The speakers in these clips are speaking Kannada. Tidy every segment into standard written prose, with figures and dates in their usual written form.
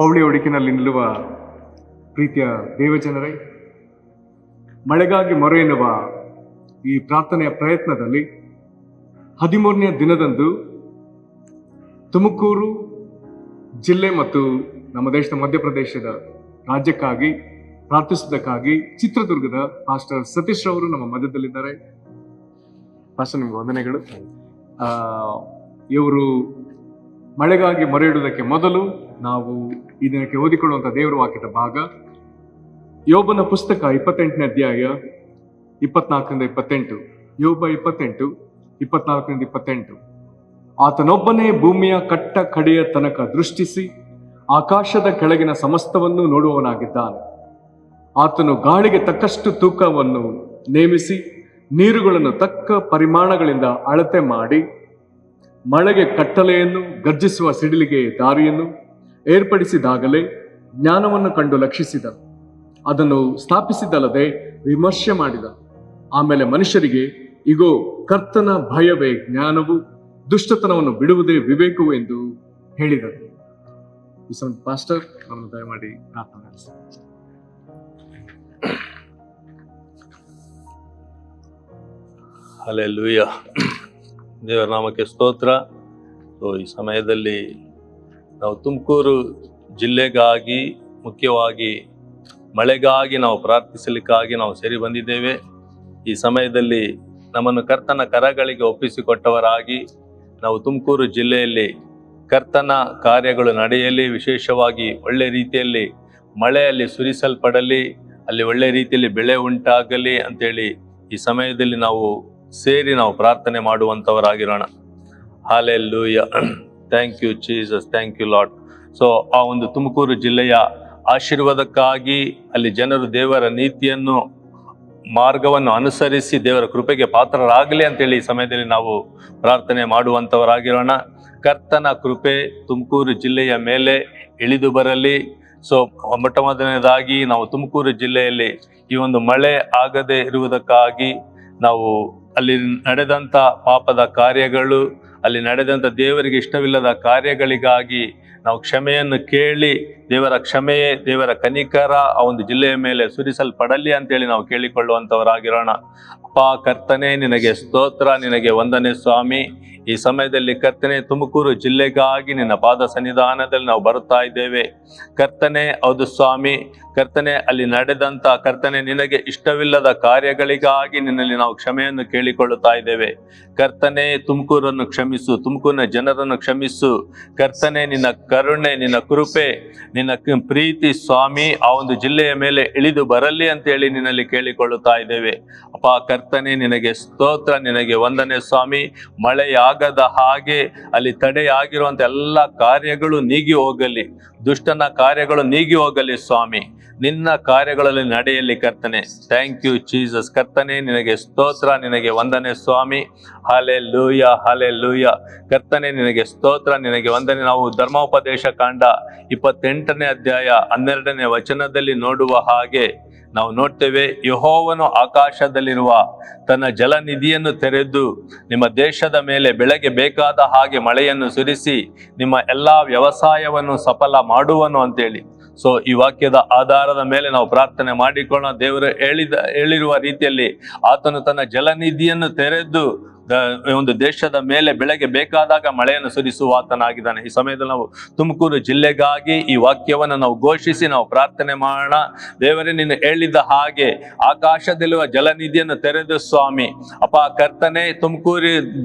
ಬೌಳಿ ಒಡುಕಿನಲ್ಲಿ ನಿಲ್ಲುವ ಪ್ರೀತಿಯ ದೇವಜನರೇ, ಮಳೆಗಾಗಿ ಮೊರೆ ಎನ್ನುವ ಈ ಪ್ರಾರ್ಥನೆಯ ಪ್ರಯತ್ನದಲ್ಲಿ 13ನೇ ದಿನದಂದು ತುಮಕೂರು ಜಿಲ್ಲೆ ಮತ್ತು ನಮ್ಮ ದೇಶದ ಮಧ್ಯಪ್ರದೇಶದ ರಾಜ್ಯಕ್ಕಾಗಿ ಪ್ರಾರ್ಥಿಸುವುದಕ್ಕಾಗಿ ಚಿತ್ರದುರ್ಗದ ಪಾಸ್ಟರ್ ಸತೀಶ್ ಅವರು ನಮ್ಮ ಮಧ್ಯದಲ್ಲಿದ್ದಾರೆ. ಪಾಸ್ಟರ್, ನಿಮ್ಗೆ ವಂದನೆಗಳು. ಇವರು ಮಳೆಗಾಗಿ ಮೊರೆ ಇಡುವುದಕ್ಕೆ ಮೊದಲು ನಾವು ಈ ದಿನಕ್ಕೆ ಓದಿಕೊಳ್ಳುವಂಥ ದೇವರ ವಾಕ್ಯದ ಭಾಗ ಯೋಬನ ಪುಸ್ತಕ 28ನೇ ಅಧ್ಯಾಯ 24-28. ಯೋಬ 28, 24-28. ಆತನೊಬ್ಬನೇ ಭೂಮಿಯ ಕಟ್ಟ ಕಡೆಯ ತನಕ ದೃಷ್ಟಿಸಿ ಆಕಾಶದ ಕೆಳಗಿನ ಸಮಸ್ತವನ್ನು ನೋಡುವವನಾಗಿದ್ದಾನೆ. ಆತನು ಗಾಳಿಗೆ ತಕ್ಕಷ್ಟು ತೂಕವನ್ನು ನೇಮಿಸಿ ನೀರುಗಳನ್ನು ತಕ್ಕ ಪರಿಮಾಣಗಳಿಂದ ಅಳತೆ ಮಾಡಿ ಮಳೆಗೆ ಕಟ್ಟಲೆಯನ್ನು, ಗರ್ಜಿಸುವ ಸಿಡಿಲಿಗೆ ದಾರಿಯನ್ನು ಏರ್ಪಡಿಸಿದಾಗಲೇ ಜ್ಞಾನವನ್ನು ಕಂಡು ಲಕ್ಷಿಸಿದ. ಅದನ್ನು ಸ್ಥಾಪಿಸಿದಲ್ಲದೆ ವಿಮರ್ಶೆ ಮಾಡಿದ. ಆಮೇಲೆ ಮನುಷ್ಯರಿಗೆ, ಇಗೋ, ಕರ್ತನ ಭಯವೇ ಜ್ಞಾನವು, ದುಷ್ಟತನವನ್ನು ಬಿಡುವುದೇ ವಿವೇಕವು ಎಂದು ಹೇಳಿದರು. ಪಾಸ್ಟರ್, ನಮ್ಮನ್ನು ದಯಮಾಡಿ ಪ್ರಾರ್ಥನೆ ನಡೆಸಿ. ಹಲ್ಲೆಲೂಯಾ. ದೇವರ ನಾಮಕ್ಕೆ ಸ್ತೋತ್ರ. ಈ ಸಮಯದಲ್ಲಿ ನಾವು ತುಮಕೂರು ಜಿಲ್ಲೆಗಾಗಿ, ಮುಖ್ಯವಾಗಿ ಮಳೆಗಾಗಿ ನಾವು ಪ್ರಾರ್ಥಿಸಲಿಕ್ಕಾಗಿ ನಾವು ಸೇರಿ ಬಂದಿದ್ದೇವೆ. ಈ ಸಮಯದಲ್ಲಿ ನಮ್ಮನ್ನು ಕರ್ತನ ಕರಗಳಿಗೆ ಒಪ್ಪಿಸಿಕೊಟ್ಟವರಾಗಿ ನಾವು ತುಮಕೂರು ಜಿಲ್ಲೆಯಲ್ಲಿ ಕರ್ತನ ಕಾರ್ಯಗಳು ನಡೆಯಲಿ, ವಿಶೇಷವಾಗಿ ಒಳ್ಳೆ ರೀತಿಯಲ್ಲಿ ಮಳೆಯಲ್ಲಿ ಸುರಿಸಲ್ಪಡಲಿ, ಅಲ್ಲಿ ಒಳ್ಳೆ ರೀತಿಯಲ್ಲಿ ಬೆಳೆ ಉಂಟಾಗಲಿ ಅಂತೇಳಿ ಈ ಸಮಯದಲ್ಲಿ ನಾವು ಸೇರಿ ನಾವು ಪ್ರಾರ್ಥನೆ ಮಾಡುವಂಥವರಾಗಿರೋಣ. Hallelujah. Thank you Jesus, thank you Lord. So ಆ ಒಂದು ತುಮಕೂರು ಜಿಲ್ಲೆಯ ಆಶೀರ್ವಾದಕ್ಕಾಗಿ ಅಲ್ಲಿ ಜನರು ದೇವರ ನೀತಿಯನ್ನು, ಮಾರ್ಗವನ್ನು ಅನುಸರಿಸಿ ದೇವರ ಕೃಪೆಗೆ ಪಾತ್ರರಾಗಲಿ ಅಂತೇಳಿ ಈ ಸಮಯದಲ್ಲಿ ನಾವು ಪ್ರಾರ್ಥನೆ ಮಾಡುವಂಥವರಾಗಿರೋಣ. ಕರ್ತನ ಕೃಪೆ ತುಮಕೂರು ಜಿಲ್ಲೆಯ ಮೇಲೆ ಇಳಿದು ಬರಲಿ. ಸೊ ಮೊಟ್ಟಮೊದಲನೇದಾಗಿ ನಾವು ತುಮಕೂರು ಜಿಲ್ಲೆಯಲ್ಲಿ ಈ ಒಂದು ಮಳೆ ಆಗದೆ ಇರುವುದಕ್ಕಾಗಿ, ನಾವು ಅಲ್ಲಿ ನಡೆದಂಥ ಪಾಪದ ಕಾರ್ಯಗಳು, ಅಲ್ಲಿ ನಡೆದಂಥ ದೇವರಿಗೆ ಇಷ್ಟವಿಲ್ಲದ ಕಾರ್ಯಗಳಿಗಾಗಿ ನಾವು ಕ್ಷಮೆಯನ್ನು ಕೇಳಿ, ದೇವರ ಕ್ಷಮೆಯೇ, ದೇವರ ಕನಿಕರ ಆ ಒಂದು ಜಿಲ್ಲೆಯ ಮೇಲೆ ಸುರಿಸಲ್ಪಡಲಿ ಅಂತೇಳಿ ನಾವು ಕೇಳಿಕೊಳ್ಳುವಂಥವರಾಗಿರೋಣ. ಅಪ್ಪ ಕರ್ತನೆ, ನಿನಗೆ ಸ್ತೋತ್ರ, ನಿನಗೆ ವಂದನೆ ಸ್ವಾಮಿ. ಈ ಸಮಯದಲ್ಲಿ ಕರ್ತನೆ, ತುಮಕೂರು ಜಿಲ್ಲೆಗಾಗಿ ನಿನ್ನ ಪಾದ ಸನ್ನಿಧಾನದಲ್ಲಿ ನಾವು ಬರುತ್ತಾ ಇದ್ದೇವೆ. ಕರ್ತನೆ, ಹೌದು ಸ್ವಾಮಿ, ಕರ್ತನೆ, ಅಲ್ಲಿ ನಡೆದಂಥ ಕರ್ತನೆ ನಿನಗೆ ಇಷ್ಟವಿಲ್ಲದ ಕಾರ್ಯಗಳಿಗಾಗಿ ನಿನ್ನಲ್ಲಿ ನಾವು ಕ್ಷಮೆಯನ್ನು ಕೇಳಿಕೊಳ್ಳುತ್ತಾ ಇದ್ದೇವೆ. ಕರ್ತನೆ, ತುಮಕೂರನ್ನು ಕ್ಷಮಿಸು, ತುಮಕೂರಿನ ಜನರನ್ನು ಕ್ಷಮಿಸು. ಕರ್ತನೆ, ನಿನ್ನ ಕರುಣೆ, ನಿನ್ನ ಕೃಪೆ, ನಿನ್ನ ಪ್ರೀತಿ ಸ್ವಾಮಿ ಆ ಒಂದು ಜಿಲ್ಲೆಯ ಮೇಲೆ ಇಳಿದು ಬರಲಿ ಅಂತೇಳಿ ನಿನ್ನಲ್ಲಿ ಕೇಳಿಕೊಳ್ಳುತ್ತಾ ಇದ್ದೇವೆ. ಅಪ್ಪ ಕರ್ತನೆ, ನಿನಗೆ ಸ್ತೋತ್ರ, ನಿನಗೆ ವಂದನೆ ಸ್ವಾಮಿ. ಮಳೆಯಾಗದ ಹಾಗೆ ಅಲ್ಲಿ ತಡೆಯಾಗಿರುವಂಥ ಎಲ್ಲ ಕಾರ್ಯಗಳು ನೀಗಿ ಹೋಗಲಿ, ದುಷ್ಟನ ಕಾರ್ಯಗಳು ನೀಗಿ ಹೋಗಲಿ ಸ್ವಾಮಿ. ನಿನ್ನ ಕಾರ್ಯಗಳಲ್ಲಿ ನಡೆಯಲಿ ಕರ್ತನೆ. Thank you Jesus. ಕರ್ತನೆ, ನಿನಗೆ ಸ್ತೋತ್ರ, ನಿನಗೆ ವಂದನೆ ಸ್ವಾಮಿ. Hallelujah, hallelujah. ಕರ್ತನೆ, ನಿನಗೆ ಸ್ತೋತ್ರ, ನಿನಗೆ ವಂದನೆ. ನಾವು ಧರ್ಮೋಪದೇಶ ಕಾಂಡ 28ನೇ ಅಧ್ಯಾಯ 12ನೇ ವಚನದಲ್ಲಿ ನೋಡುವ ಹಾಗೆ ನಾವು ನೋಡ್ತೇವೆ, ಯೆಹೋವನು ಆಕಾಶದಲ್ಲಿರುವ ತನ್ನ ಜಲನಿಧಿಯನ್ನು ತೆರೆದು ನಿಮ್ಮ ದೇಶದ ಮೇಲೆ ಬೆಳೆಗೆ ಬೇಕಾದ ಹಾಗೆ ಮಳೆಯನ್ನು ಸುರಿಸಿ ನಿಮ್ಮ ಎಲ್ಲಾ ವ್ಯವಸಾಯವನ್ನು ಸಫಲ ಮಾಡುವನು ಅಂತೇಳಿ. ಸೊ ಈ ವಾಕ್ಯದ ಆಧಾರದ ಮೇಲೆ ನಾವು ಪ್ರಾರ್ಥನೆ ಮಾಡಿಕೊಳ್ಳೋಣ. ದೇವರು ಹೇಳಿರುವ ರೀತಿಯಲ್ಲಿ ಆತನು ತನ್ನ ಜಲನಿಧಿಯನ್ನು ತೆರೆದು ಒಂದು ದೇಶದ ಮೇಲೆ ಬೆಳೆಗೆ ಬೇಕಾದಾಗ ಮಳೆಯನ್ನು ಸುರಿಸುವ ಆತನಾಗಿದ್ದಾನೆ. ಈ ಸಮಯದಲ್ಲಿ ನಾವು ತುಮಕೂರು ಜಿಲ್ಲೆಗಾಗಿ ಈ ವಾಕ್ಯವನ್ನು ನಾವು ಘೋಷಿಸಿ ನಾವು ಪ್ರಾರ್ಥನೆ ಮಾಡೋಣ. ದೇವರೇ, ನೀನು ಹೇಳಿದ ಹಾಗೆ ಆಕಾಶದಲ್ಲಿರುವ ಜಲನಿಧಿಯನ್ನು ತೆರೆದು ಸ್ವಾಮಿ ಅಪ್ಪ ಕರ್ತನೆ, ತುಮಕೂರು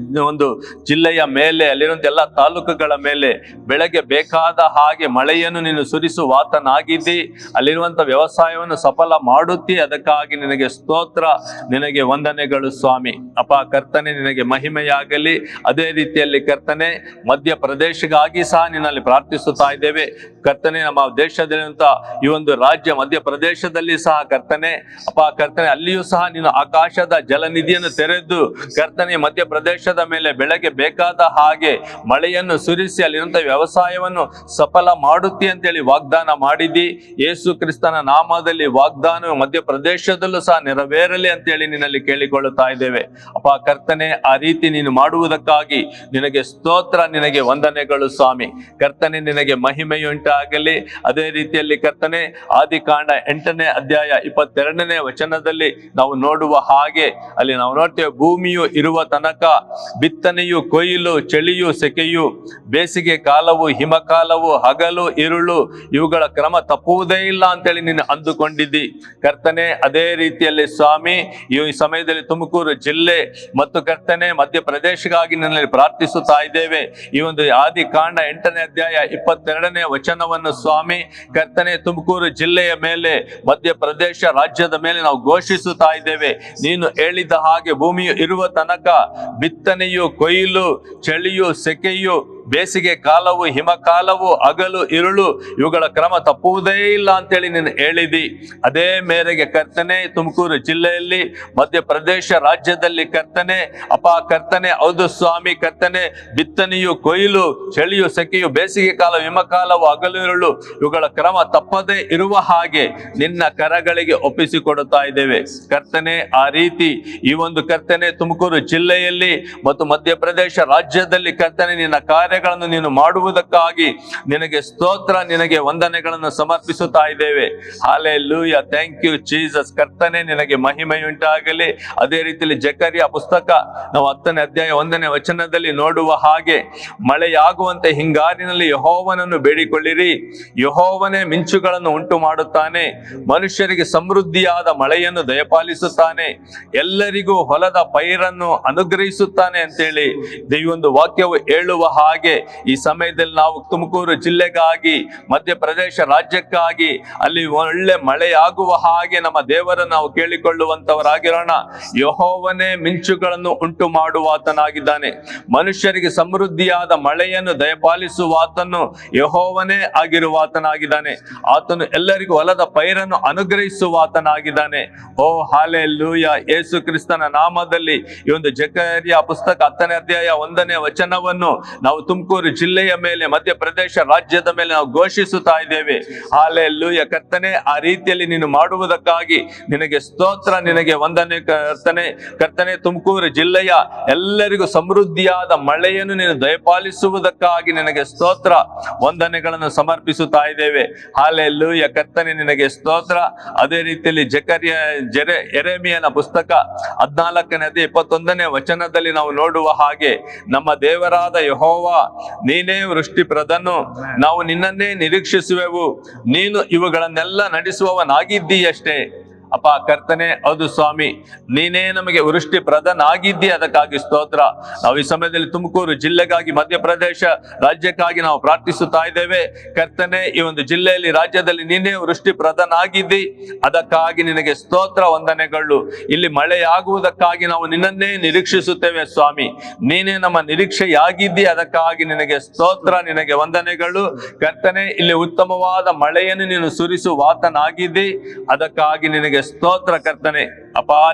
ಒಂದು ಜಿಲ್ಲೆಯ ಮೇಲೆ, ಅಲ್ಲಿರುವಂಥ ಎಲ್ಲ ತಾಲೂಕುಗಳ ಮೇಲೆ ಬೆಳೆಗೆ ಬೇಕಾದ ಹಾಗೆ ಮಳೆಯನ್ನು ನೀನು ಸುರಿಸುವ ಆತನಾಗಿದ್ದಿ. ಅಲ್ಲಿರುವಂಥ ವ್ಯವಸಾಯವನ್ನು ಸಫಲ ಮಾಡುತ್ತಿ. ಅದಕ್ಕಾಗಿ ನಿನಗೆ ಸ್ತೋತ್ರ, ನಿನಗೆ ವಂದನೆಗಳು ಸ್ವಾಮಿ. ಅಪ್ಪ ಕರ್ತನೆ, ನಿನಗೆ ಮಹಿಮೆಯಾಗಲಿ. ಅದೇ ರೀತಿಯಲ್ಲಿ ಕರ್ತನೆ, ಮಧ್ಯಪ್ರದೇಶಗಾಗಿ ಸಹ ನಿನ್ನಲ್ಲಿ ಪ್ರಾರ್ಥಿಸುತ್ತಾ ಇದ್ದೇವೆ. ಕರ್ತನೆ, ನಮ್ಮ ದೇಶದಲ್ಲಿರುವಂತ ಈ ಒಂದು ರಾಜ್ಯ ಮಧ್ಯಪ್ರದೇಶದಲ್ಲಿ ಸಹ ಕರ್ತನೆ, ಅಪ್ಪ ಕರ್ತನೆ, ಅಲ್ಲಿಯೂ ಸಹ ನೀನು ಆಕಾಶದ ಜಲನಿಧಿಯನ್ನು ತೆರೆದು ಕರ್ತನೆ ಮಧ್ಯಪ್ರದೇಶದ ಮೇಲೆ ಬೆಳೆಗೆ ಬೇಕಾದ ಹಾಗೆ ಮಳೆಯನ್ನು ಸುರಿಸಿ ಅಲ್ಲಿರುವಂತ ವ್ಯವಸಾಯವನ್ನು ಸಫಲ ಮಾಡುತ್ತಿ ಅಂತೇಳಿ ವಾಗ್ದಾನ ಮಾಡಿದ್ದಿ. ಯೇಸು ಕ್ರಿಸ್ತನ ನಾಮದಲ್ಲಿ ವಾಗ್ದಾನ ಮಧ್ಯಪ್ರದೇಶದಲ್ಲೂ ಸಹ ನೆರವೇರಲಿ ಅಂತೇಳಿ ನಿನ್ನಲ್ಲಿ ಕೇಳಿಕೊಳ್ಳುತ್ತಾ ಇದ್ದೇವೆ. ಅಪ್ಪ ಕರ್ತನೆ, ಆ ರೀತಿ ನೀನು ಮಾಡುವುದಕ್ಕಾಗಿ ನಿನಗೆ ಸ್ತೋತ್ರ, ನಿನಗೆ ವಂದನೆಗಳು ಸ್ವಾಮಿ. ಕರ್ತನೆ ನಿನಗೆ ಮಹಿಮೆಯುಂಟಾಗಲಿ. ಅದೇ ರೀತಿಯಲ್ಲಿ ಕರ್ತನೆ ಆದಿಕಾಂಡ 8ನೇ ಅಧ್ಯಾಯ 22ನೇ ವಚನದಲ್ಲಿ ನಾವು ನೋಡುವ ಹಾಗೆ ಅಲ್ಲಿ ನಾವು ನೋಡ್ತೇವೆ, ಭೂಮಿಯು ಇರುವ ತನಕ ಬಿತ್ತನೆಯು, ಕೊಯ್ಲು, ಚಳಿಯು, ಸೆಕೆಯು, ಬೇಸಿಗೆ ಕಾಲವು, ಹಿಮಕಾಲವು, ಹಗಲು ಇರುಳು ಇವುಗಳ ಕ್ರಮ ತಪ್ಪುವುದೇ ಇಲ್ಲ ಅಂತೇಳಿ ನೀನು ಅಂದುಕೊಂಡಿದ್ದಿ ಕರ್ತನೆ. ಅದೇ ರೀತಿಯಲ್ಲಿ ಸ್ವಾಮಿ ಈ ಸಮಯದಲ್ಲಿ ತುಮಕೂರು ಜಿಲ್ಲೆ ಮತ್ತು ಕರ್ತನೆ ಮಧ್ಯಪ್ರದೇಶಗಾಗಿ ನಿನ್ನಲ್ಲಿ ಪ್ರಾರ್ಥಿಸುತ್ತಾ ಇದ್ದೇವೆ. ಈ ಒಂದು ಆದಿಕಾಂಡ 8ನೇ ಅಧ್ಯಾಯ 22ನೇ ವಚನವನ್ನು ಸ್ವಾಮಿ ಕರ್ತನೆ ತುಮಕೂರು ಜಿಲ್ಲೆಯ ಮೇಲೆ, ಮಧ್ಯಪ್ರದೇಶ ರಾಜ್ಯದ ಮೇಲೆ ನಾವು ಘೋಷಿಸುತ್ತಾ ಇದ್ದೇವೆ. ನೀನು ಹೇಳಿದ ಹಾಗೆ ಭೂಮಿಯು ಇರುವ ತನಕ ಬಿತ್ತನೆಯು, ಕೊಯ್ಲು, ಚಳಿಯು, ಸೆಕೆಯು, ಬೇಸಿಗೆ ಕಾಲವು, ಹಿಮಕಾಲವು, ಹಗಲು ಇರುಳು ಇವುಗಳ ಕ್ರಮ ತಪ್ಪುವುದೇ ಇಲ್ಲ ಅಂತೇಳಿ ನೀನು ಹೇಳಿದಿ. ಅದೇ ಮೇರೆಗೆ ಕರ್ತನೆ ತುಮಕೂರು ಜಿಲ್ಲೆಯಲ್ಲಿ, ಮಧ್ಯಪ್ರದೇಶ ರಾಜ್ಯದಲ್ಲಿ ಕರ್ತನೆ ಕರ್ತನೆ ಹೌದು ಸ್ವಾಮಿ ಕರ್ತನೆ ಬಿತ್ತನೆಯು, ಕೊಯ್ಲು, ಚಳಿಯು, ಸೆಕೆಯು, ಬೇಸಿಗೆ ಕಾಲ, ಹಿಮಕಾಲವು, ಹಗಲು ಇರುಳು ಇವುಗಳ ಕ್ರಮ ತಪ್ಪದೇ ಇರುವ ಹಾಗೆ ನಿನ್ನ ಕರಗಳಿಗೆ ಒಪ್ಪಿಸಿಕೊಡುತ್ತಾ ಇದ್ದೇವೆ ಕರ್ತನೆ. ಆ ರೀತಿ ಈ ಒಂದು ಕರ್ತನೆ ತುಮಕೂರು ಜಿಲ್ಲೆಯಲ್ಲಿ ಮತ್ತು ಮಧ್ಯಪ್ರದೇಶ ರಾಜ್ಯದಲ್ಲಿ ಕರ್ತನೆ ನಿನ್ನ ಕಾರ್ಯಗಳನ್ನು ನೀನು ಮಾಡುವುದಕ್ಕಾಗಿ ನಿನಗೆ ಸ್ತೋತ್ರ, ನಿನಗೆ ವಂದನೆಗಳನ್ನು ಸಮರ್ಪಿಸುತ್ತಾ ಇದ್ದೇವೆ. Hallelujah, thank you Jesus. ಕರ್ತನೆ ನಿನಗೆ ಮಹಿಮೆಯುಂಟಾಗಲಿ. ಅದೇ ರೀತಿಯಲ್ಲಿ ಜಕರ್ಯ ಪುಸ್ತಕ ನಾವು 10ನೇ ಅಧ್ಯಾಯ 1ನೇ ವಚನದಲ್ಲಿ ನೋಡುವ ಹಾಗೆ, ಮಳೆಯಾಗುವಂತೆ ಹಿಂಗಾರಿನಲ್ಲಿ ಯೆಹೋವನನ್ನು ಬೇಡಿಕೊಳ್ಳಿರಿ. ಯೆಹೋವನೇ ಮಿಂಚುಗಳನ್ನು ಉಂಟು ಮಾಡುತ್ತಾನೆ, ಮನುಷ್ಯರಿಗೆ ಸಮೃದ್ಧಿಯಾದ ಮಳೆಯನ್ನು ದಯಪಾಲಿಸುತ್ತಾನೆ, ಎಲ್ಲರಿಗೂ ಹೊಲದ ಪೈರನ್ನು ಅನುಗ್ರಹಿಸುತ್ತಾನೆ ಅಂತೇಳಿ ಈ ಒಂದು ವಾಕ್ಯವು ಹೇಳುವ ಹಾಗೆ ಈ ಸಮಯದಲ್ಲಿ ನಾವು ತುಮಕೂರು ಜಿಲ್ಲೆಗಾಗಿ, ಮಧ್ಯಪ್ರದೇಶ ರಾಜ್ಯಕ್ಕಾಗಿ ಅಲ್ಲಿ ಒಳ್ಳೆ ಮಳೆಯಾಗುವ ಹಾಗೆ ನಮ್ಮ ದೇವರನ್ನು ನಾವು ಕೇಳಿಕೊಳ್ಳುವಂತವರಾಗಿರೋಣ. ಯೆಹೋವನೇ ಮಿಂಚುಗಳನ್ನು ಉಂಟು ಮಾಡುವಾತನಾಗಿದ್ದಾನೆ, ಮನುಷ್ಯರಿಗೆ ಸಮೃದ್ಧಿಯಾದ ಮಳೆಯನ್ನು ದಯಪಾಲಿಸುವಾತನು ಯೆಹೋವನೇ ಆಗಿರುವಾತನಾಗಿದ್ದಾನೆ. ಆತನು ಎಲ್ಲರಿಗೂ ಹೊಲದ ಪೈರನ್ನು ಅನುಗ್ರಹಿಸುವಾತನಾಗಿದ್ದಾನೆ. ಓ ಹಲ್ಲೆಲೂಯಾ, ಯೇಸು ಕ್ರಿಸ್ತನ ನಾಮದಲ್ಲಿ ಈ ಒಂದು ಜಕರ್ಯ ಪುಸ್ತಕ 10ನೇ ಅಧ್ಯಾಯ 1ನೇ ವಚನವನ್ನು ನಾವು ತುಮಕೂರು ಜಿಲ್ಲೆಯ ಮೇಲೆ, ಮಧ್ಯಪ್ರದೇಶ ರಾಜ್ಯದ ಮೇಲೆ ನಾವು ಘೋಷಿಸುತ್ತಾ ಇದ್ದೇವೆ. ಹಲ್ಲೆಲೂಯಾ ಕರ್ತನೆ, ಆ ರೀತಿಯಲ್ಲಿ ನೀನು ಮಾಡುವುದಕ್ಕಾಗಿ ನಿನಗೆ ಸ್ತೋತ್ರ, ನಿನಗೆ ವಂದನೆ ಕರ್ತನೆ. ಕರ್ತನೆ ತುಮಕೂರು ಜಿಲ್ಲೆಯ ಎಲ್ಲರಿಗೂ ಸಮೃದ್ಧಿಯಾದ ಮಳೆಯನ್ನು ನೀನು ದಯಪಾಲಿಸುವುದಕ್ಕಾಗಿ ನಿನಗೆ ಸ್ತೋತ್ರ, ವಂದನೆಗಳನ್ನು ಸಮರ್ಪಿಸುತ್ತಾ ಇದ್ದೇವೆ. ಹಲ್ಲೆಲೂಯಾ ಕರ್ತನೆ ನಿನಗೆ ಸ್ತೋತ್ರ. ಅದೇ ರೀತಿಯಲ್ಲಿ ಯೆರೆಮೀಯನ ಪುಸ್ತಕ 14ನೇ ಅಧ್ಯಾಯ 21ನೇ ವಚನದಲ್ಲಿ ನಾವು ನೋಡುವ ಹಾಗೆ, ನಮ್ಮ ದೇವರಾದ ಯೆಹೋವ ನೀನೇ ವೃಷ್ಟಿಪ್ರದನು, ನಾವು ನಿನ್ನನ್ನೇ ನಿರೀಕ್ಷಿಸುವೆವು, ನೀನು ಇವುಗಳನ್ನೆಲ್ಲ ನಡೆಸುವವನಾಗಿದ್ದೀಯಷ್ಟೇ. ಕರ್ತನೆ ಹೌದು ಸ್ವಾಮಿ, ನೀನೇ ನಮಗೆ ವೃಷ್ಟಿ ಪ್ರಧಾನಾಗಿದ್ದಿ, ಅದಕ್ಕಾಗಿ ಸ್ತೋತ್ರ. ನಾವು ಈ ಸಮಯದಲ್ಲಿ ತುಮಕೂರು ಜಿಲ್ಲೆಗಾಗಿ, ಮಧ್ಯಪ್ರದೇಶ ರಾಜ್ಯಕ್ಕಾಗಿ ನಾವು ಪ್ರಾರ್ಥಿಸುತ್ತಾ ಇದ್ದೇವೆ ಕರ್ತನೆ. ಈ ಒಂದು ಜಿಲ್ಲೆಯಲ್ಲಿ, ರಾಜ್ಯದಲ್ಲಿ ನೀನೇ ವೃಷ್ಟಿ ಪ್ರಧಾನಾಗಿದ್ದಿ, ಅದಕ್ಕಾಗಿ ನಿನಗೆ ಸ್ತೋತ್ರ, ವಂದನೆಗಳು. ಇಲ್ಲಿ ಮಳೆಯಾಗುವುದಕ್ಕಾಗಿ ನಾವು ನಿನ್ನನ್ನೇ ನಿರೀಕ್ಷಿಸುತ್ತೇವೆ ಸ್ವಾಮಿ, ನೀನೇ ನಮ್ಮ ನಿರೀಕ್ಷೆಯಾಗಿದ್ದಿ, ಅದಕ್ಕಾಗಿ ನಿನಗೆ ಸ್ತೋತ್ರ, ನಿನಗೆ ವಂದನೆಗಳು ಕರ್ತನೆ. ಇಲ್ಲಿ ಉತ್ತಮವಾದ ಮಳೆಯನ್ನು ನೀನು ಸುರಿಸುವಾತನಾಗಿದ್ದಿ, ಅದಕ್ಕಾಗಿ ನಿನಗೆ ಸ್ತೋತ್ರ ಕರ್ತನೆ.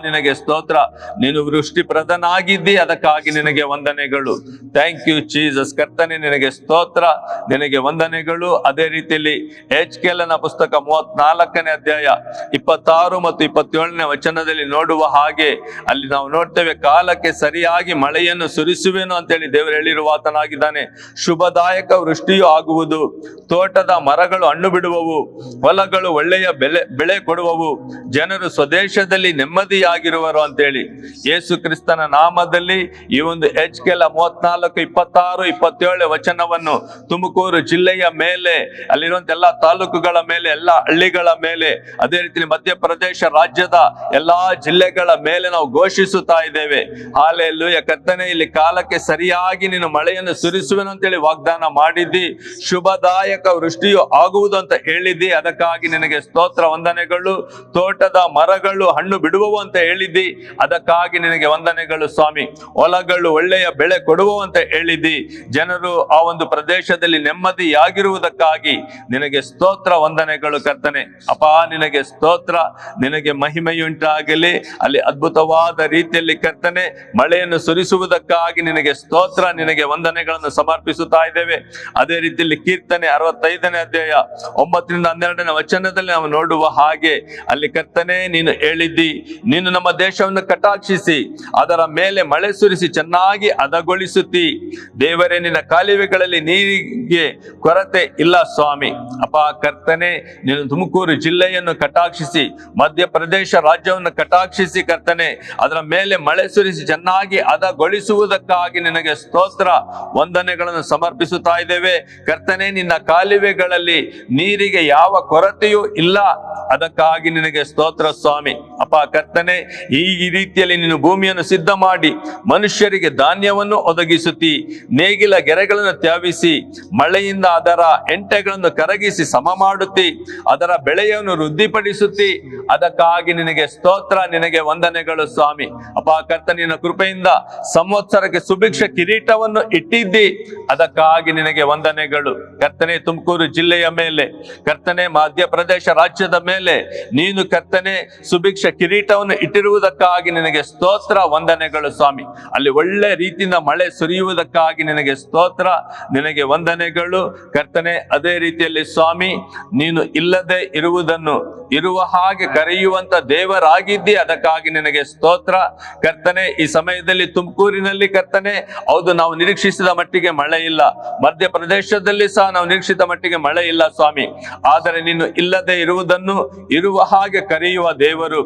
ನಿನಗೆ ಸ್ತೋತ್ರ, ನೀನು ವೃಷ್ಟಿ ಪ್ರಧಾನಾಗಿದ್ದಿ, ಅದಕ್ಕಾಗಿ ನಿನಗೆ ವಂದನೆಗಳು. Thank you Jesus. ಕರ್ತನೆ ನಿನಗೆ ಸ್ತೋತ್ರ, ನಿನಗೆ ವಂದನೆಗಳು. ಅದೇ ರೀತಿಯಲ್ಲಿ ಎಜ್ಕೇಲನ ಪುಸ್ತಕ 34ನೇ ಅಧ್ಯಾಯ 26 ಮತ್ತು 27ನೇ ವಚನದಲ್ಲಿ ನೋಡುವ ಹಾಗೆ ಅಲ್ಲಿ ನಾವು ನೋಡ್ತೇವೆ, ಕಾಲಕ್ಕೆ ಸರಿಯಾಗಿ ಮಳೆಯನ್ನು ಸುರಿಸುವೆನು ಅಂತೇಳಿ ದೇವರು ಹೇಳಿರುವಾತನಾಗಿದ್ದಾನೆ. ಶುಭದಾಯಕ ವೃಷ್ಟಿಯು ಆಗುವುದು, ತೋಟದ ಮರಗಳು ಹಣ್ಣು ಬಿಡುವವು, ಹೊಲಗಳು ಒಳ್ಳೆಯ ಬೆಳೆ ಕೊಡುವವು, ಜನರು ಸ್ವದೇಶದಲ್ಲಿ ನೆಮ್ಮದಿಯಾಗಿರುವರು ಅಂತೇಳಿ ಯೇಸು ಕ್ರಿಸ್ತನ ನಾಮದಲ್ಲಿ ಈ ಒಂದು ಎಜ್ಕೇಲ 34, 26, 27 ವಚನವನ್ನು ತುಮಕೂರು ಜಿಲ್ಲೆಯ ಮೇಲೆ, ಅಲ್ಲಿರುವಂತ ಎಲ್ಲಾ ತಾಲೂಕುಗಳ ಮೇಲೆ, ಎಲ್ಲಾ ಹಳ್ಳಿಗಳ ಮೇಲೆ, ಅದೇ ರೀತಿ ಮಧ್ಯಪ್ರದೇಶ ರಾಜ್ಯದ ಎಲ್ಲಾ ಜಿಲ್ಲೆಗಳ ಮೇಲೆ ನಾವು ಘೋಷಿಸುತ್ತಾ ಇದ್ದೇವೆ. ಹಲ್ಲೆಲೂಯಾ ಕರ್ತನೆ, ಇಲ್ಲಿ ಕಾಲಕ್ಕೆ ಸರಿಯಾಗಿ ನೀನು ಮಳೆಯನ್ನು ಸುರಿಸುವೆನು ಅಂತೇಳಿ ವಾಗ್ದಾನ ಮಾಡಿದ್ದಿ, ಶುಭದಾಯಕ ವೃಷ್ಟಿಯು ಆಗುವುದು ಅಂತ ಹೇಳಿದ್ದಿ, ಅದಕ್ಕಾಗಿ ನಿನಗೆ ಸ್ತೋತ್ರ, ವಂದನೆಗಳು. ತೋಟದ ಮರಗಳು ಹಣ್ಣು ಬಿಡುವವು ಅಂತ ಹೇಳಿದ್ದಿ, ಅದಕ್ಕಾಗಿ ನಿನಗೆ ವಂದನೆಗಳು ಸ್ವಾಮಿ. ಹೊಲಗಳು ಒಳ್ಳೆಯ ಬೆಳೆ ಕೊಡುವವು ಅಂತ ಹೇಳಿದ್ದಿ, ಜನರು ಆ ಒಂದು ಪ್ರದೇಶದಲ್ಲಿ ನೆಮ್ಮದಿಯಾಗಿರುವುದಕ್ಕಾಗಿ ನಿನಗೆ ಸ್ತೋತ್ರ, ವಂದನೆಗಳು ಕರ್ತನೆ. ನಿನಗೆ ಸ್ತೋತ್ರ, ನಿನಗೆ ಮಹಿಮೆಯುಂಟಾಗಲಿ. ಅಲ್ಲಿ ಅದ್ಭುತವಾದ ರೀತಿಯಲ್ಲಿ ಕರ್ತನೆ ಮಳೆಯನ್ನು ಸುರಿಸುವುದಕ್ಕಾಗಿ ನಿನಗೆ ಸ್ತೋತ್ರ, ನಿನಗೆ ವಂದನೆಗಳನ್ನು ಸಮರ್ಪಿಸುತ್ತಾ ಇದ್ದೇವೆ. ಅದೇ ರೀತಿಯಲ್ಲಿ ಕೀರ್ತನೆ 65ನೇ ಅಧ್ಯಾಯ 9ರಿಂದ 12ನೇ ವಚನದಲ್ಲಿ ನಾವು ನೋಡುವ ಹಾಗೆ ಅಲ್ಲಿ ಕರ್ತನೆ ನೀನು ಹೇಳಿದ್ದಿ, ನೀನು ನಮ್ಮ ದೇಶವನ್ನು ಕಟಾಕ್ಷಿಸಿ ಅದರ ಮೇಲೆ ಮಳೆ ಸುರಿಸಿ ಚೆನ್ನಾಗಿ ಹದಗೊಳಿಸುತ್ತಿ. ದೇವರೇ, ನಿನ್ನ ಕಾಲುವೆಗಳಲ್ಲಿ ನೀರಿಗೆ ಕೊರತೆ ಇಲ್ಲ ಸ್ವಾಮಿ. ಅಪ್ಪ ಕರ್ತನೆ, ನೀನು ತುಮಕೂರು ಜಿಲ್ಲೆಯನ್ನು ಕಟಾಕ್ಷಿಸಿ, ಮಧ್ಯಪ್ರದೇಶ ರಾಜ್ಯವನ್ನು ಕಟಾಕ್ಷಿಸಿ ಕರ್ತನೆ, ಅದರ ಮೇಲೆ ಮಳೆ ಸುರಿಸಿ ಚೆನ್ನಾಗಿ ಹದಗೊಳಿಸುವುದಕ್ಕಾಗಿ ನಿನಗೆ ಸ್ತೋತ್ರ ವಂದನೆಗಳನ್ನು ಸಮರ್ಪಿಸುತ್ತಾ ಇದ್ದೇವೆ ಕರ್ತನೆ. ನಿನ್ನ ಕಾಲುವೆಗಳಲ್ಲಿ ನೀರಿಗೆ ಯಾವ ಕೊರತೆಯೂ ಇಲ್ಲ, ಅದಕ್ಕಾಗಿ ನಿನಗೆ ಸ್ತೋತ್ರ ಸ್ವಾಮಿ. ಅಪ್ಪ ಕರ್ತನೆ, ಈ ರೀತಿಯಲ್ಲಿ ನೀನು ಭೂಮಿಯನ್ನು ಸಿದ್ಧ ಮಾಡಿ ಮನುಷ್ಯರಿಗೆ ಧಾನ್ಯವನ್ನು ಒದಗಿಸುತ್ತಿ, ನೇಗಿಲ ಗೆರೆಗಳನ್ನು ತ್ಯಾವಿಸಿ ಮಳೆಯಿಂದ ಅದರ ಎಂಟೆಗಳನ್ನು ಕರಗಿಸಿ ಸಮ ಮಾಡುತ್ತಿ, ಅದರ ಬೆಳೆಯನ್ನು ವೃದ್ಧಿಪಡಿಸುತ್ತಿ. ಅದಕ್ಕಾಗಿ ನಿನಗೆ ಸ್ತೋತ್ರ, ನಿನಗೆ ವಂದನೆಗಳು ಸ್ವಾಮಿ. ಅಪ್ಪ ಕರ್ತನೆ, ನಿನ್ನ ಕೃಪೆಯಿಂದ ಸಂವತ್ಸರಕ್ಕೆ ಸುಭಿಕ್ಷ ಕಿರೀಟವನ್ನು ಇಟ್ಟಿದ್ದಿ, ಅದಕ್ಕಾಗಿ ನಿನಗೆ ವಂದನೆಗಳು ಕರ್ತನೆ. ತುಮಕೂರು ಜಿಲ್ಲೆಯ ಮೇಲೆ ಕರ್ತನೆ, ಮಧ್ಯಪ್ರದೇಶ ರಾಜ್ಯದ ಮೇಲೆ ನೀನು ಕರ್ತನೆ ಸುಭಿಕ್ಷ ಕಿರೀಟವನ್ನು ಇಟ್ಟಿರುವುದಕ್ಕಾಗಿ ನಿನಗೆ ಸ್ತೋತ್ರ ವಂದನೆಗಳು ಸ್ವಾಮಿ. ಅಲ್ಲಿ ಒಳ್ಳೆ ರೀತಿಯಿಂದ ಮಳೆ ಸುರಿಯುವುದಕ್ಕಾಗಿ ನಿನಗೆ ಸ್ತೋತ್ರ, ನಿನಗೆ ವಂದನೆಗಳು ಕರ್ತನೆ. ಅದೇ ರೀತಿಯಲ್ಲಿ ಸ್ವಾಮಿ, ನೀನು ಇಲ್ಲದೆ ಇರುವುದನ್ನು ಇರುವ ಹಾಗೆ ಕರೆಯುವಂತ ದೇವರಾಗಿದ್ದಿ, ಅದಕ್ಕಾಗಿ ನಿನಗೆ ಸ್ತೋತ್ರ ಕರ್ತನೆ. ಈ ಸಮಯದಲ್ಲಿ ತುಮಕೂರಿನಲ್ಲಿ ಕರ್ತನೆ, ಹೌದು, ನಾವು ನಿರೀಕ್ಷಿಸಿದ ಮಟ್ಟಿಗೆ ಮಳೆ ಇಲ್ಲ, ಮಧ್ಯಪ್ರದೇಶದಲ್ಲಿ ಸಹ ನಾವು ನಿರೀಕ್ಷಿತ ಮಟ್ಟಿಗೆ ಮಳೆ ಇಲ್ಲ ಸ್ವಾಮಿ. ಆದರೆ ನೀನು ಇಲ್ಲದೆ ಇರುವುದನ್ನು ಇರುವ ಹಾಗೆ ಕರೆಯುವ ದೇವರು.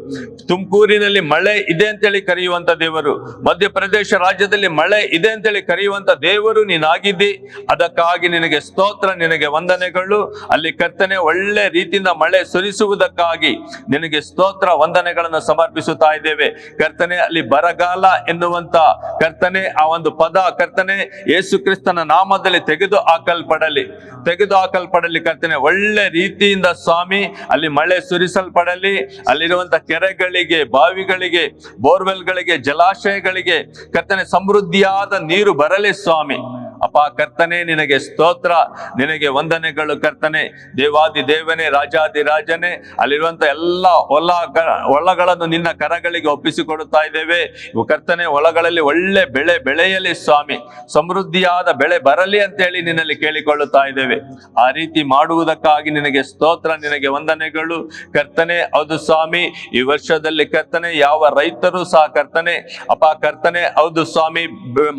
ತುಮಕೂರಿನಲ್ಲಿ ಮಳೆ ಇದೆ ಅಂತೇಳಿ ಕರೆಯುವಂತ ದೇವರು, ಮಧ್ಯಪ್ರದೇಶ ರಾಜ್ಯದಲ್ಲಿ ಮಳೆ ಇದೆ ಅಂತೇಳಿ ಕರೆಯುವಂತ ದೇವರು ನೀನಾಗಿದ್ದಿ, ಅದಕ್ಕಾಗಿ ನಿನಗೆ ಸ್ತೋತ್ರ, ನಿನಗೆ ವಂದನೆಗಳು. ಅಲ್ಲಿ ಕರ್ತನೆ ಒಳ್ಳೆ ರೀತಿಯಿಂದ ಮಳೆ ಸುರಿಸುವುದಕ್ಕಾಗಿ ನಿನಗೆ ಸ್ತೋತ್ರ ವಂದನೆಗಳನ್ನು ಸಮರ್ಪಿಸುತ್ತಾ ಇದ್ದೇವೆ ಕರ್ತನೆ. ಅಲ್ಲಿ ಬರಗಾಲ ಎನ್ನುವಂತ ಕರ್ತನೆ ಆ ಒಂದು ಪದ ಕರ್ತನೆ ಯೇಸು ಕ್ರಿಸ್ತನ ನಾಮದಲ್ಲಿ ತೆಗೆದು ಹಾಕಲ್ಪಡಲಿ ಕರ್ತನೆ. ಒಳ್ಳೆ ರೀತಿಯಿಂದ ಸ್ವಾಮಿ ಅಲ್ಲಿ ಮಳೆ ಸುರಿಸಲ್ಪಡಲಿ. ಅಲ್ಲಿರುವಂತ ಕೆರೆಗಳಿಗೆ, ಬಾವಿಗಳಿಗೆ, ಬೋರ್ವೆಲ್ಗಳಿಗೆ, ಜಲಾಶಯಗಳಿಗೆ ಕರ್ತನೆ ಸಮೃದ್ಧಿಯಾದ ನೀರು ಬರಲಿ ಸ್ವಾಮಿ. ಅಪ್ಪ ಕರ್ತನೆ, ನಿನಗೆ ಸ್ತೋತ್ರ, ನಿನಗೆ ವಂದನೆಗಳು ಕರ್ತನೆ. ದೇವಾದಿ ದೇವನೇ, ರಾಜಾದಿ ರಾಜನೇ, ಅಲ್ಲಿರುವಂತ ಎಲ್ಲ ಹೊಲಗಳನ್ನು ನಿನ್ನ ಕರಗಳಿಗೆ ಒಪ್ಪಿಸಿಕೊಡುತ್ತಾ ಇದ್ದೇವೆ. ಇವು ಕರ್ತನೆ ಹೊಲಗಳಲ್ಲಿ ಒಳ್ಳೆ ಬೆಳೆ ಬೆಳೆಯಲಿ ಸ್ವಾಮಿ, ಸಮೃದ್ಧಿಯಾದ ಬೆಳೆ ಬರಲಿ ಅಂತೇಳಿ ನಿನ್ನಲ್ಲಿ ಕೇಳಿಕೊಳ್ಳುತ್ತಾ ಇದ್ದೇವೆ. ಆ ರೀತಿ ಮಾಡುವುದಕ್ಕಾಗಿ ನಿನಗೆ ಸ್ತೋತ್ರ, ನಿನಗೆ ವಂದನೆಗಳು ಕರ್ತನೆ. ಹೌದು ಸ್ವಾಮಿ, ಈ ವರ್ಷದಲ್ಲಿ ಕರ್ತನೆ ಯಾವ ರೈತರು ಸಹ ಕರ್ತನೆ ಅಪ್ಪ ಕರ್ತನೆ, ಹೌದು ಸ್ವಾಮಿ,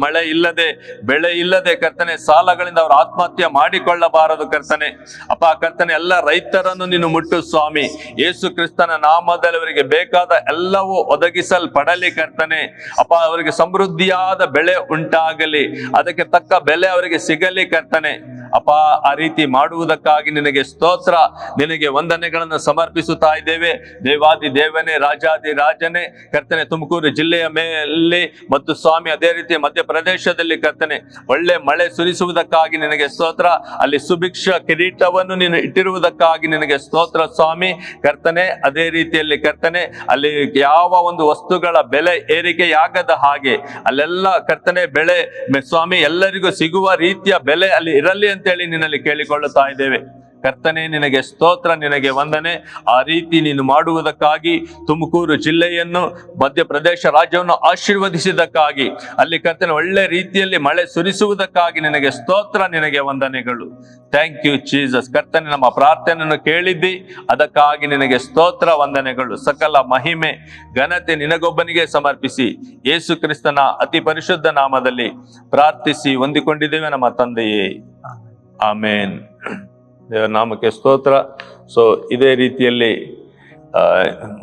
ಮಳೆ ಇಲ್ಲದೆ ಬೆಳೆ ಇಲ್ಲದೆ ಕರ್ತನೆ ಸಾಲಗಳಿಂದ ಅವರು ಆತ್ಮಹತ್ಯೆ ಮಾಡಿಕೊಳ್ಳಬಾರದು ಕರ್ತನೆ. ಅಪ್ಪ ಕರ್ತನೆ, ಎಲ್ಲ ರೈತರನ್ನು ನೀನು ಮುಟ್ಟು ಸ್ವಾಮಿ. ಯೇಸು ಕ್ರಿಸ್ತನ ನಾಮದಲ್ಲಿ ಅವರಿಗೆ ಬೇಕಾದ ಎಲ್ಲವೂ ಒದಗಿಸಲ್ಪಡಲಿ ಕರ್ತನೆ. ಅಪ್ಪ ಅವರಿಗೆ ಸಮೃದ್ಧಿಯಾದ ಬೆಳೆ ಉಂಟಾಗಲಿ, ಅದಕ್ಕೆ ತಕ್ಕ ಬೆಲೆ ಅವರಿಗೆ ಸಿಗಲಿ ಕರ್ತನೆ. ಅಪ್ಪ ಆ ರೀತಿ ಮಾಡುವುದಕ್ಕಾಗಿ ನಿನಗೆ ಸ್ತೋತ್ರ, ನಿನಗೆ ವಂದನೆಗಳನ್ನು ಸಮರ್ಪಿಸುತ್ತಾ ಇದ್ದೇವೆ. ದೇವಾದಿ ದೇವನೇ, ರಾಜಾದಿ ರಾಜನೇ ಕರ್ತನೆ, ತುಮಕೂರು ಜಿಲ್ಲೆಯ ಮೇಲೆ ಮತ್ತು ಸ್ವಾಮಿ ಅದೇ ರೀತಿ ಮಧ್ಯಪ್ರದೇಶದಲ್ಲಿ ಕರ್ತನೆ ಒಳ್ಳೆ ಮಳೆ ಸುರಿಸುವುದಕ್ಕಾಗಿ ನಿನಗೆ ಸ್ತೋತ್ರ. ಅಲ್ಲಿ ಸುಭಿಕ್ಷ ಕಿರೀಟವನ್ನು ನೀನು ಇಟ್ಟಿರುವುದಕ್ಕಾಗಿ ನಿನಗೆ ಸ್ತೋತ್ರ ಸ್ವಾಮಿ ಕರ್ತನೆ. ಅದೇ ರೀತಿಯಲ್ಲಿ ಕರ್ತನೆ ಅಲ್ಲಿ ಯಾವ ಒಂದು ವಸ್ತುಗಳ ಬೆಲೆ ಏರಿಕೆಯಾಗದ ಹಾಗೆ ಅಲ್ಲೆಲ್ಲ ಕರ್ತನೆ ಬೆಳೆ ಸ್ವಾಮಿ ಎಲ್ಲರಿಗೂ ಸಿಗುವ ರೀತಿಯ ಬೆಲೆ ಅಲ್ಲಿ ಇರಲಿ ಅಂತೇಳಿ ನಿನ್ನಲ್ಲಿ ಕೇಳಿಕೊಳ್ಳುತ್ತಾ ಇದ್ದೇವೆ ಕರ್ತನೆ. ನಿನಗೆ ಸ್ತೋತ್ರ, ನಿನಗೆ ವಂದನೆ. ಆ ರೀತಿ ನೀನು ಮಾಡುವುದಕ್ಕಾಗಿ ತುಮಕೂರು ಜಿಲ್ಲೆಯನ್ನು, ಮಧ್ಯಪ್ರದೇಶ ರಾಜ್ಯವನ್ನು ಆಶೀರ್ವದಿಸಿದ್ದಕ್ಕಾಗಿ, ಅಲ್ಲಿ ಕರ್ತನೆ ಒಳ್ಳೆ ರೀತಿಯಲ್ಲಿ ಮಳೆ ಸುರಿಸುವುದಕ್ಕಾಗಿ ನಿನಗೆ ಸ್ತೋತ್ರ, ನಿನಗೆ ವಂದನೆಗಳು. Thank you Jesus. ಕರ್ತನೆ, ನಮ್ಮ ಪ್ರಾರ್ಥನೆಯನ್ನು ಕೇಳಿದ್ದಿ, ಅದಕ್ಕಾಗಿ ನಿನಗೆ ಸ್ತೋತ್ರ, ವಂದನೆಗಳು. ಸಕಲ ಮಹಿಮೆ ಘನತೆ ನಿನಗೊಬ್ಬನಿಗೆ ಸಮರ್ಪಿಸಿ ಯೇಸು ಕ್ರಿಸ್ತನ ಅತಿ ಪರಿಶುದ್ಧ ನಾಮದಲ್ಲಿ ಪ್ರಾರ್ಥಿಸಿ ಹೊಂದಿಕೊಂಡಿದ್ದೇವೆ ನಮ್ಮ ತಂದೆಯೇ, ಆಮೇನ್. ದೇವರ ನಾಮಕ್ಕೆ ಸ್ತೋತ್ರ. ಸೊ ಇದೇ ರೀತಿಯಲ್ಲಿ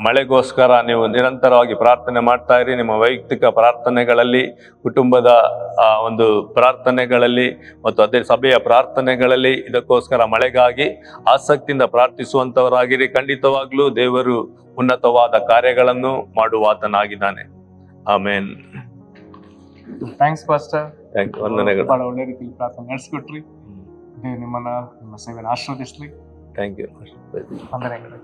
ಮಳೆಗೋಸ್ಕರ ನೀವು ನಿರಂತರವಾಗಿ ಪ್ರಾರ್ಥನೆ ಮಾಡ್ತಾ ಇರಿ. ನಿಮ್ಮ ವೈಯಕ್ತಿಕ ಪ್ರಾರ್ಥನೆಗಳಲ್ಲಿ, ಕುಟುಂಬದ ಒಂದು ಪ್ರಾರ್ಥನೆಗಳಲ್ಲಿ ಮತ್ತು ಅದೇ ಸಭೆಯ ಪ್ರಾರ್ಥನೆಗಳಲ್ಲಿ ಇದಕ್ಕೋಸ್ಕರ ಮಳೆಗಾಗಿ ಆಸಕ್ತಿಯಿಂದ ಪ್ರಾರ್ಥಿಸುವಂತವರಾಗಿರಿ. ಖಂಡಿತವಾಗ್ಲೂ ದೇವರು ಉನ್ನತವಾದ ಕಾರ್ಯಗಳನ್ನು ಮಾಡುವಾತನಾಗಿದ್ದಾನೆ. Amen. Thanks pastor. Thank you. ವಂದನೆಗಳು. ಬಹಳ ಒಳ್ಳೆ ರೀತಿಯಲ್ಲಿ ಪ್ರಾರ್ಥನೆ ನಡೆಸ್ಕೊಟ್ರಿ. ನಿಮ್ಮ ಸೇವೆಯನ್ನು ಆಶೀರ್ವದಿಸ್ಲಿ. Thank you. ವಂದನೆಗಳು.